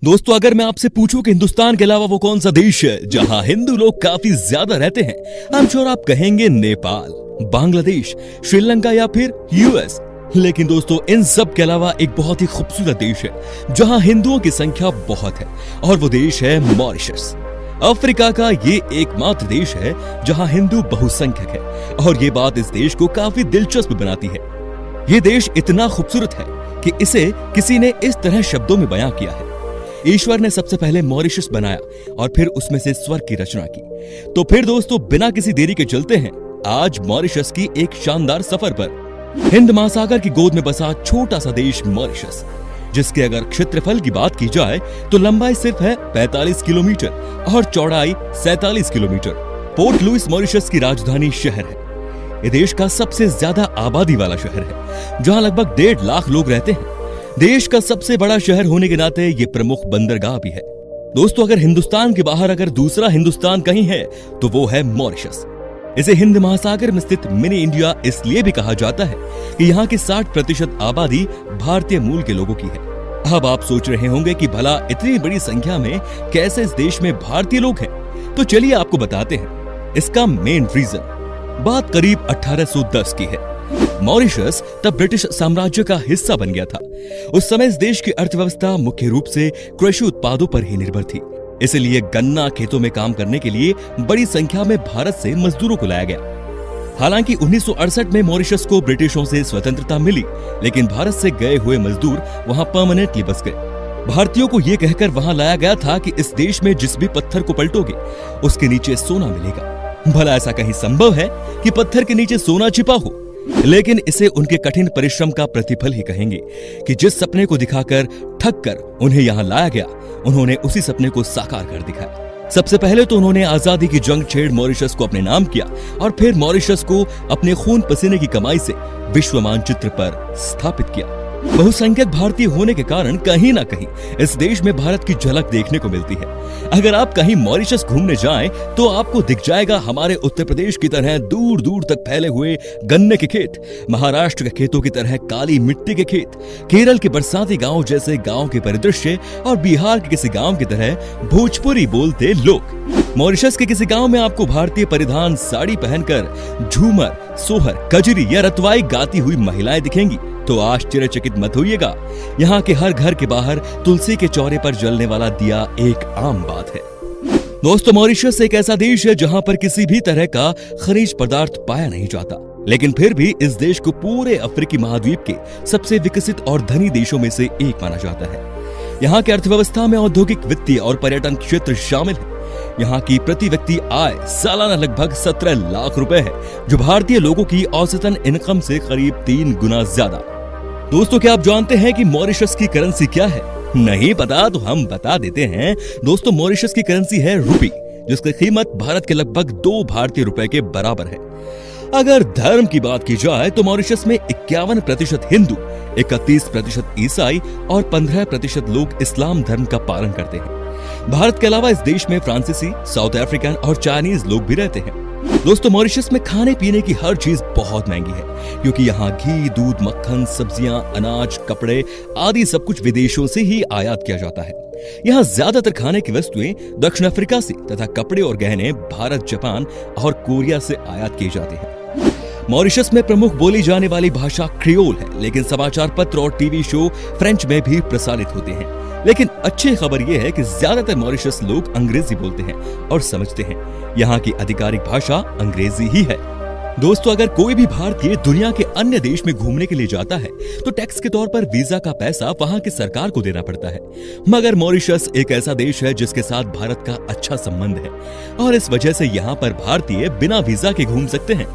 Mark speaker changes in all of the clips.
Speaker 1: दोस्तों, अगर मैं आपसे पूछूं कि हिंदुस्तान के अलावा वो कौन सा देश है जहां हिंदू लोग काफी ज्यादा रहते हैं, आई एम श्योर आप कहेंगे नेपाल, बांग्लादेश, श्रीलंका या फिर यूएस। लेकिन दोस्तों, इन सब के अलावा एक बहुत ही खूबसूरत देश है जहां हिंदुओं की संख्या बहुत है, और वो देश है मॉरिशस। अफ्रीका का ये एकमात्र देश है जहां हिंदू बहुसंख्यक है, और ये बात इस देश को काफी दिलचस्प बनाती है। ये देश इतना खूबसूरत है कि इसे किसी ने इस तरह शब्दों में बयां किया है। ईश्वर ने सबसे पहले मॉरिशस बनाया और फिर उसमें से स्वर्ग की रचना की। तो फिर दोस्तों, बिना किसी देरी के चलते हैं आज मॉरिशस की एक शानदार सफर पर। हिंद महासागर की गोद में बसा छोटा सा देश मॉरिशस, जिसके अगर क्षेत्रफल की बात की जाए तो लंबाई सिर्फ है 45 किलोमीटर और चौड़ाई 47 किलोमीटर। पोर्ट लुइस मॉरिशस की राजधानी शहर है। ये देश का सबसे ज्यादा आबादी वाला शहर है, जहां लगभग 1.5 लाख लोग रहते हैं। देश का सबसे बड़ा शहर होने के नाते ये प्रमुख बंदरगाह भी है। दोस्तों, अगर हिंदुस्तान के बाहर अगर दूसरा हिंदुस्तान कहीं है तो वो है मॉरिशस। इसे हिंद महासागर में स्थित मिनी इंडिया इसलिए भी कहा जाता है कि यहाँ की 60% आबादी भारतीय मूल के लोगों की है। अब आप सोच रहे होंगे कि भला इतनी बड़ी संख्या में कैसे इस देश में भारतीय लोग हैं? तो चलिए आपको बताते हैं इसका मेन रीजन। बात करीब 1810 की है। मॉरिशस तब ब्रिटिश साम्राज्य का हिस्सा बन गया था। उस समय इस देश की अर्थव्यवस्था मुख्य रूप से कृषि उत्पादों पर ही निर्भर थी। इसलिए गन्ना खेतों में काम करने के लिए बड़ी संख्या में भारत से मजदूरों को लाया गया। हालांकि 1968 में मॉरिशस को ब्रिटिशों से स्वतंत्रता मिली, लेकिन भारत से गए हुए मजदूर वहां परमानेंटली बस गए। भारतीयों को यह कहकर वहां लाया गया था कि इस देश में जिस भी पत्थर को पलटोगे उसके नीचे सोना मिलेगा। भला ऐसा कहीं संभव है कि पत्थर के नीचे सोना छिपा हो? लेकिन इसे उनके कठिन परिश्रम का प्रतिफल ही कहेंगे कि जिस सपने को दिखाकर ठग कर उन्हें यहाँ लाया गया, उन्होंने उसी सपने को साकार कर दिखाया। सबसे पहले तो उन्होंने आजादी की जंग छेड़ मॉरिशस को अपने नाम किया, और फिर मॉरिशस को अपने खून पसीने की कमाई से विश्व मानचित्र पर स्थापित किया। बहुसंख्यक भारतीय होने के कारण कहीं ना कहीं इस देश में भारत की झलक देखने को मिलती है। अगर आप कहीं मॉरिशस घूमने जाएं तो आपको दिख जाएगा हमारे उत्तर प्रदेश की तरह दूर दूर तक फैले हुए गन्ने के खेत, महाराष्ट्र के खेतों की तरह काली मिट्टी के खेत, केरल के बरसाती गांव जैसे गांव के परिदृश्य, और बिहार के किसी गांव की तरह भोजपुरी बोलते लोग। मॉरिशस के किसी गांव में आपको भारतीय परिधान साड़ी पहनकर झूमर, सोहर, कजरी या रतवाई गाती हुई महिलाएं दिखेंगी तो आश्चर्यचकित मत होइएगा। यहाँ के हर घर के बाहर तुलसी के चौरे पर जलने वाला दिया एक आम बात है। दोस्तों, मॉरिशस एक ऐसा देश है जहाँ पर किसी भी तरह का खनिज पदार्थ पाया नहीं जाता, लेकिन फिर भी इस देश को पूरे अफ्रीकी महाद्वीप के सबसे विकसित और धनी देशों में से एक माना जाता है। यहाँ की अर्थव्यवस्था में औद्योगिक, वित्तीय और पर्यटन क्षेत्र शामिल है। यहाँ की प्रति व्यक्ति आय सालाना लगभग 17 लाख रुपए है, जो भारतीय लोगों की औसतन इनकम से करीब 3 गुना ज्यादा। दोस्तों, क्या आप जानते हैं कि मॉरिशस की करेंसी क्या है? नहीं पता तो हम बता देते हैं। दोस्तों, मॉरिशस की करेंसी है रुपी, जिसकी कीमत भारत के लगभग 2 भारतीय रुपए के बराबर है। अगर धर्म की बात की जाए तो मॉरिशस में 51% हिंदू, 31% ईसाई और 15% लोग इस्लाम धर्म का पालन करते हैं। भारत के अलावा इस देश में फ्रांसीसी, साउथ अफ्रीकन और चाइनीज लोग भी रहते हैं। दोस्तों, मॉरिशस में खाने पीने की हर चीज बहुत महंगी है, क्योंकि यहाँ घी, दूध, मक्खन, सब्जियां, अनाज, कपड़े आदि सब कुछ विदेशों से ही आयात किया जाता है। यहाँ ज्यादातर खाने की वस्तुएं दक्षिण अफ्रीका से तथा कपड़े और गहने भारत, जापान और कोरिया से आयात किए जाते हैं। मॉरिशस में प्रमुख बोली जाने वाली भाषा क्रियोल है, लेकिन समाचार पत्र और टीवी शो फ्रेंच में भी प्रसारित होते हैं। लेकिन अच्छी खबर यह है कि ज्यादातर मॉरिशस लोग अंग्रेजी बोलते हैं और समझते हैं। यहाँ की आधिकारिक भाषा अंग्रेजी ही है। दोस्तों, अगर कोई भी भारतीय दुनिया के अन्य देश में घूमने के लिए जाता है तो टैक्स के तौर पर वीजा का पैसा वहाँ की सरकार को देना पड़ता है। मगर मॉरिशस एक ऐसा देश है जिसके साथ भारत का अच्छा संबंध है, और इस वजह से यहाँ पर भारतीय बिना वीजा के घूम सकते हैं।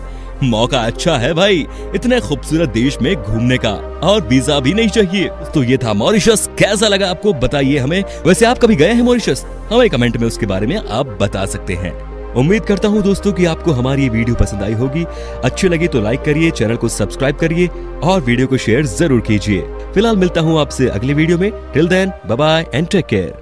Speaker 1: मौका अच्छा है भाई, इतने खूबसूरत देश में घूमने का, और वीजा भी नहीं चाहिए। तो ये था मॉरिशस। कैसा लगा आपको बताइए हमें। वैसे आप कभी गए हैं मॉरिशस? हमें कमेंट में उसके बारे में आप बता सकते हैं। उम्मीद करता हूँ दोस्तों कि आपको हमारी ये वीडियो पसंद आई होगी। अच्छी लगी तो लाइक करिए, चैनल को सब्सक्राइब करिए और वीडियो को शेयर जरूर कीजिए। फिलहाल मिलता हूँ आपसे अगले वीडियो में। Till then, bye bye and take care.